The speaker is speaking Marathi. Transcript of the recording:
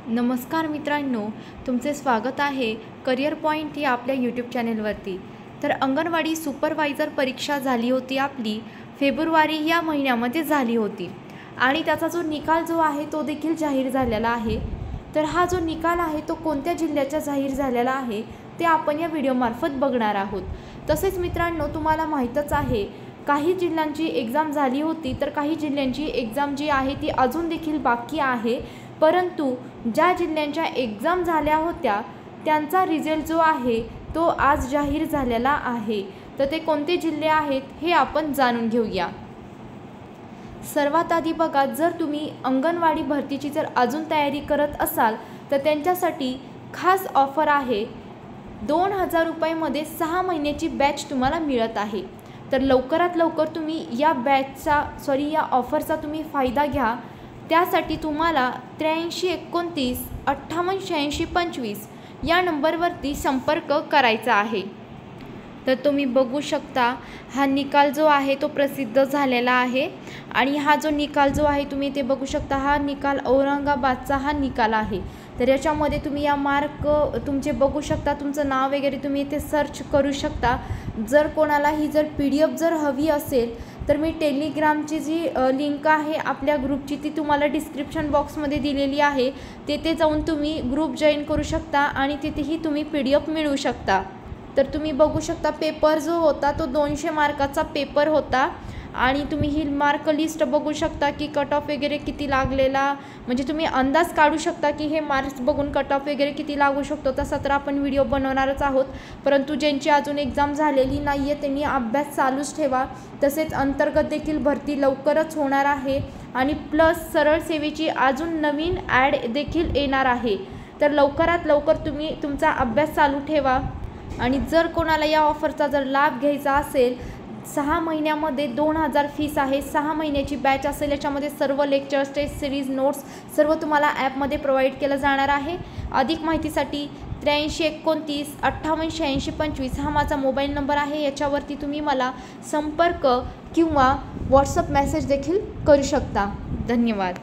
नमस्कार मित्रांनो, तुमचे स्वागत आहे करिअर पॉईंट या आपल्या यूट्यूब चॅनेलवरती। तर अंगणवाडी सुपरवायझर परीक्षा झाली होती आपली फेब्रुवारी या महिन्यामध्ये झाली होती आणि त्याचा जो निकाल जो आहे तो देखील जाहीर झालेला आहे। तर हा जो निकाल आहे तो कोणत्या जिल्ह्याचा जाहीर झालेला आहे ते आपण या व्हिडिओमार्फत बघणार आहोत। तसेच मित्रांनो, तुम्हाला माहीतच आहे काही जिल्ह्यांची एग्जाम झाली होती, तर काही जिल्ह्यांची एग्जाम जी आहे ती अजून देखील बाकी आहे। परंतु ज्या जिल्ह्यांच्या एग्जाम झाल्या होत्या त्यांचा रिझल्ट जो आहे तो आज जाहीर झालेला आहे। तर ते कोणते जिल्हे आहेत हे आपण जाणून घेऊया। सर्वात आधी बघा, जर तुम्ही अंगणवाडी भरतीची जर अजून तयारी करत असाल तर त्यांच्यासाठी खास ऑफर आहे। 2000 रुपयामध्ये 6 महिन्याची बॅच तुम्हाला मिळत आहे। तर लवकरात लवकर तुम्ही या ऑफरचा तुम्ही फायदा घ्या। त्यासाठी तुम्हाला 8329 5886 25 या नंबरवरती संपर्क करायचा आहे। तर तुम्ही बघू शकता हा निकाल जो आहे तो प्रसिद्ध झालेला आहे आणि हा जो निकाल जो आहे तुम्ही ते बघू शकता, हा निकाल औरंगाबादचा हा निकाल आहे। तर याच्यामध्ये तुम्ही या मार्क तुमचे बघू शकता, तुमचं नाव वगैरे तुम्ही इथे सर्च करू शकता। जर कोणाला ही जर PDF जर हवी असेल तर मी टेलिग्रामची जी लिंक आहे आपल्या ग्रुपची ती तुम्हाला डिस्क्रिप्शन बॉक्समध्ये दिलेली आहे। तेथे जाऊन तुम्ही ग्रुप जॉईन करू शकता आणि तिथेही तुम्ही PDF मिळवू शकता। तर तुम्ही बघू शकता पेपर जो होता तो 200 मार्काचा पेपर होता आणि तुम्ही ही मार्क लिस्ट बघू शकता की कट ऑफ वगैरे किती लागलेला, म्हणजे तुम्ही अंदाज काढू शकता की हे मार्क्स बघून कट ऑफ वगैरे किती लागू शकतो। तसा तर आपण व्हिडिओ बनवणारच आहोत, परंतु ज्यांची अजून एक्झाम झालेली नाही आहे त्यांनी अभ्यास चालूच ठेवा। तसेच अंतर्गत देखील भरती लवकरच होणार आहे आणि प्लस सरळ सेवेची अजून नवीन ॲड देखील येणार आहे। तर लवकरात लवकर तुम्ही तुमचा अभ्यास चालू ठेवा आणि जर कोणाला या ऑफरचा जर लाभ घ्यायचा असेल, 6 महिन्यामध्ये 2000 फीस आहे, 6 महिन्याची बॅच असेल, याच्यामध्ये सर्व लेक्चर्स, टेस्ट सिरीज, नोट्स सर्व तुम्हाला ॲपमध्ये प्रोव्हाइड केलं जाणार आहे। अधिक माहितीसाठी 8329 5886 25 हा माझा मोबाईल नंबर आहे। याच्यावरती तुम्ही मला संपर्क किंवा व्हॉट्सअप मेसेज देखील करू शकता। धन्यवाद।